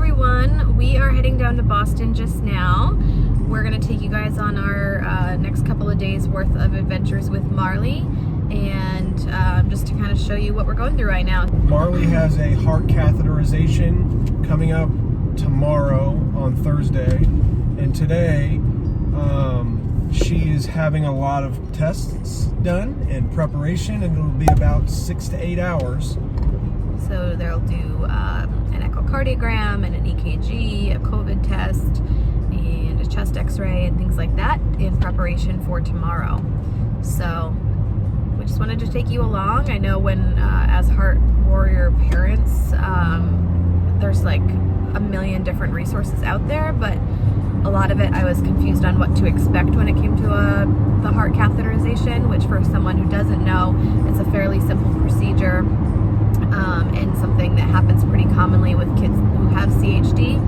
everyone. We are heading down to Boston just now. We're going to take you guys on our next couple of days worth of adventures with Marley, and just to kind of show you what we're going through right now. Marley has a heart catheterization coming up tomorrow on Thursday, and today she is having a lot of tests done in preparation, and it'll be about 6 to 8 hours. So they'll do an echocardiogram and an EKG, a COVID test, and a chest x-ray and things like that in preparation for tomorrow. So we just wanted to take you along. I know when as heart warrior parents, there's like a million different resources out there, but a lot of it I was confused on what to expect when it came to the heart catheterization, which for someone who doesn't know, it's a fairly simple procedure. And something that happens pretty commonly with kids who have CHD,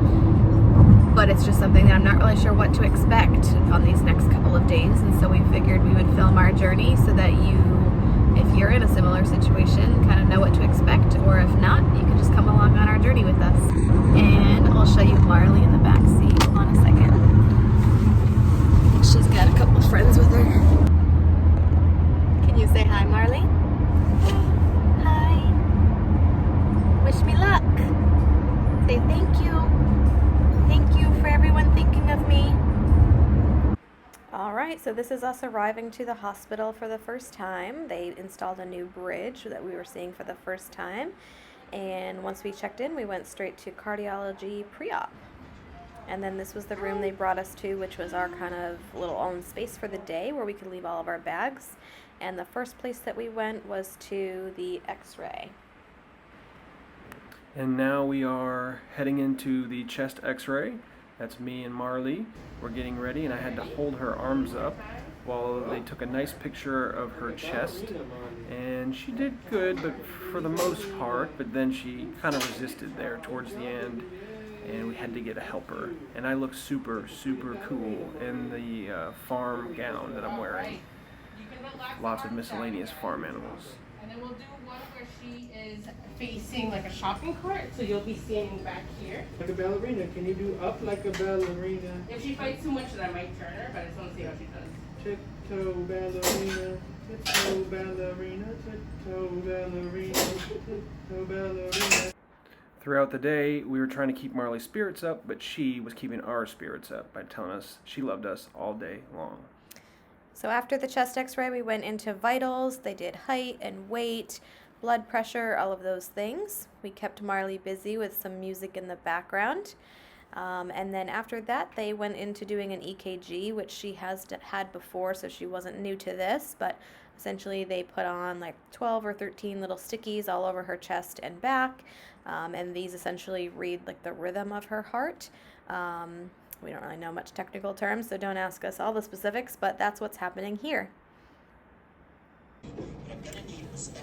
but it's just something that I'm not really sure what to expect on these next couple of days, and so we figured we would film our journey so that you, if you're in a similar situation, kind of know what to expect, or if not, you can just come along on our journey with us. And I'll show you Marley in the back seat. Hold on a second. She's got a couple friends with her. Can you say hi, Marley? Wish me luck. Say thank you. Thank you for everyone thinking of me. All right, so this is us arriving to the hospital for the first time. They installed a new bridge that we were seeing for the first time. And once we checked in, we went straight to cardiology pre-op. And then this was the room they brought us to, which was our kind of little own space for the day where we could leave all of our bags. And the first place that we went was to the x-ray. And now we are heading into the chest x-ray. That's me and Marley. We're getting ready, and I had to hold her arms up while they took a nice picture of her chest. And she did good, but for the most part, but then she kind of resisted there towards the end, and we had to get a helper. And I look super, super cool in the farm gown that I'm wearing. Lots of miscellaneous farm animals. And then we'll do one where she is facing like a shopping cart, so you'll be standing back here. Like a ballerina. Can you do up like a ballerina? If she fights too much, then I might turn her, but I just want to see how she does. Tiptoe ballerina, tiptoe ballerina, tiptoe ballerina, tiptoe ballerina. Throughout the day, we were trying to keep Marley's spirits up, but she was keeping our spirits up by telling us she loved us all day long. So after the chest x-ray, we went into vitals. They did height and weight, blood pressure, all of those things. We kept Marley busy with some music in the background. And then after that, they went into doing an EKG, which she has had before, so she wasn't new to this. But essentially, they put on like 12 or 13 little stickies all over her chest and back. And these essentially read like the rhythm of her heart. We don't really know much technical terms, so don't ask us all the specifics, but that's what's happening here.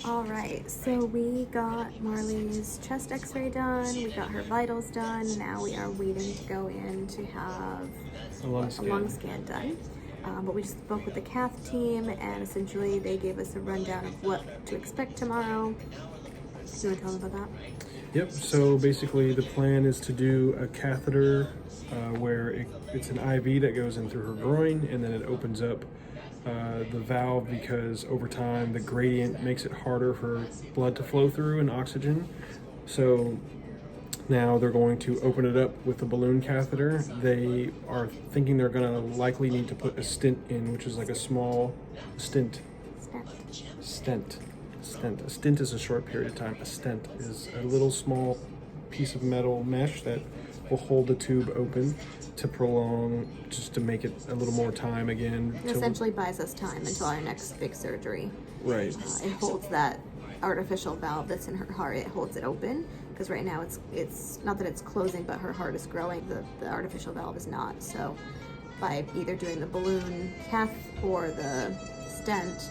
All right, so we got Marley's chest x-ray done, we got her vitals done, now we are waiting to go in to have a lung scan done. But we just spoke with the Cath team, and essentially they gave us a rundown of what to expect tomorrow. Do you want to tell them about that? Yep, so basically the plan is to do a catheter where it's an IV that goes in through her groin, and then it opens up the valve because over time the gradient makes it harder for blood to flow through and oxygen. So now they're going to open it up with a balloon catheter. They are thinking they're going to likely need to put a stent in, which is like a small stent. Stent. A stent is a short period of time. A stent is a little small piece of metal mesh that will hold the tube open to prolong, just to make it a little more time again. It essentially buys us time until our next big surgery. Right. It holds that artificial valve that's in her heart. It holds it open because right now it's not that it's closing, but her heart is growing. The artificial valve is not. So by either doing the balloon cath or the stent,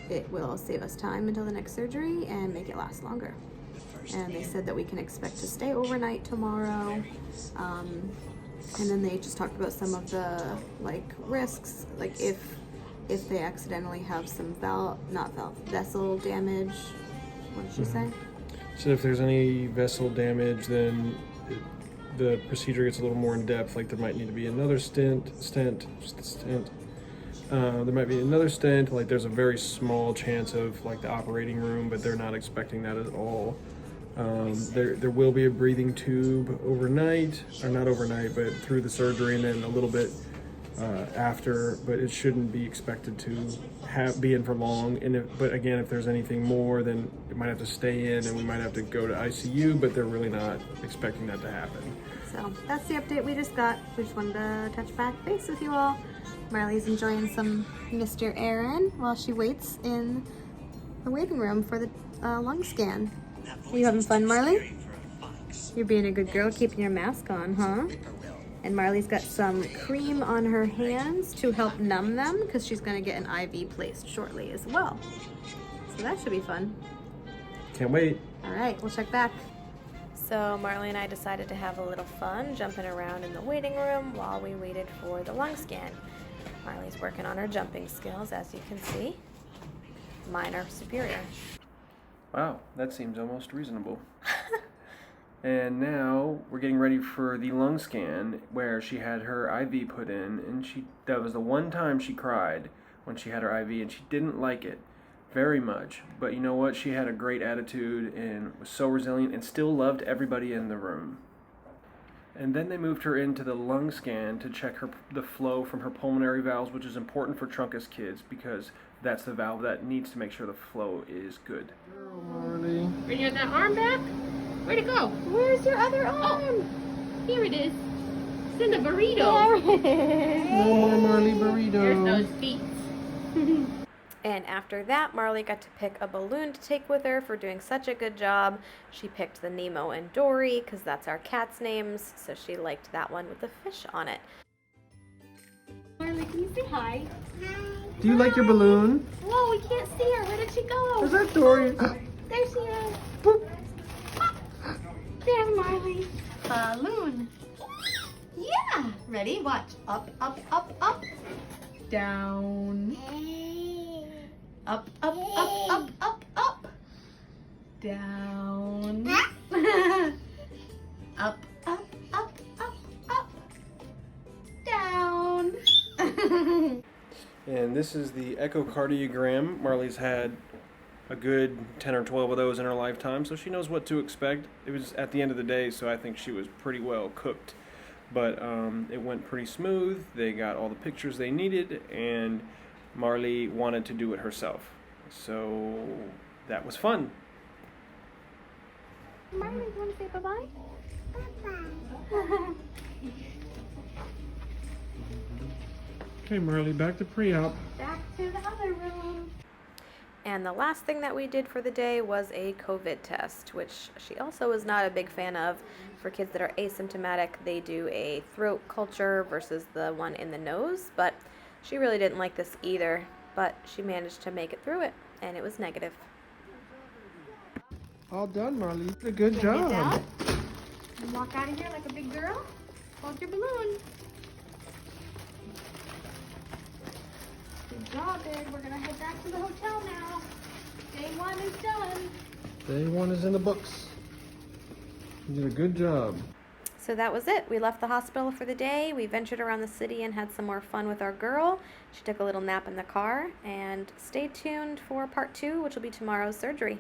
it will save us time until the next surgery and make it last longer. And they said that we can expect to stay overnight tomorrow. And then they just talked about some of the risks, like if they accidentally have some vessel damage. What did she say? So if there's any vessel damage, then the procedure gets a little more in depth, like there might need to be another stent. There might be another stent, like there's a very small chance of like the operating room, but they're not expecting that at all. There will be a breathing tube overnight, or not overnight, but through the surgery, and then a little bit after, but it shouldn't be expected to be in for long. But again, if there's anything more, then it might have to stay in, and we might have to go to ICU, but they're really not expecting that to happen. So that's the update we just got. We just wanted to touch back base with you all. Marley's enjoying some Mr. Aaron while she waits in the waiting room for the lung scan. Are you having fun, Marley? You're being a good girl, keeping your mask on, huh? And Marley's got some cream on her hands to help numb them because she's going to get an IV placed shortly as well. So that should be fun. Can't wait. All right, we'll check back. So Marley and I decided to have a little fun jumping around in the waiting room while we waited for the lung scan. Marley's working on her jumping skills, as you can see. Mine are superior. Wow, that seems almost reasonable. And now we're getting ready for the lung scan where she had her IV put in, and that was the one time she cried when she had her IV, and she didn't like it very much. But you know what? She had a great attitude and was so resilient and still loved everybody in the room. And then they moved her into the lung scan to check the flow from her pulmonary valves, which is important for Truncus kids because that's the valve that needs to make sure the flow is good. Girl, Marley. Bring your that arm back. Where'd it go? Where's your other arm? Oh, here it is. It's in the burrito. No more Marley burrito. There's those feet. And after that, Marley got to pick a balloon to take with her for doing such a good job. She picked the Nemo and Dory because that's our cats' names, so she liked that one with the fish on it. Marley, can you say hi? Do you like your balloon? Whoa, we can't see her. Where did she go? Is that Dory? There she is. Boop. There's Marley. Balloon. Yeah. Ready? Watch. Up, up, up, up. Down. Up, up, up, up, up, up. Down. Up, up, up, up, up. Down. And this is the echocardiogram. Marley's had a good 10 or 12 of those in her lifetime, so she knows what to expect. It was at the end of the day, so I think she was pretty well cooked. But it went pretty smooth. They got all the pictures they needed, and Marley wanted to do it herself. So that was fun. Marley, you want to say bye-bye? Bye-bye. Okay, Marley, back to pre-op. Back to the other room. And the last thing that we did for the day was a COVID test, which she also is not a big fan of. For kids that are asymptomatic, they do a throat culture versus the one in the nose, but she really didn't like this either, but she managed to make it through it, and it was negative. All done, Marley. A good Get job. down. And walk out of here like a big girl. Hold your balloon. Good job, babe. We're gonna head back to the hotel now. Day 1 is done. Day 1 is in the books. You did a good job. So that was it. We left the hospital for the day. We ventured around the city and had some more fun with our girl. She took a little nap in the car, and stay tuned for part 2, which will be tomorrow's surgery.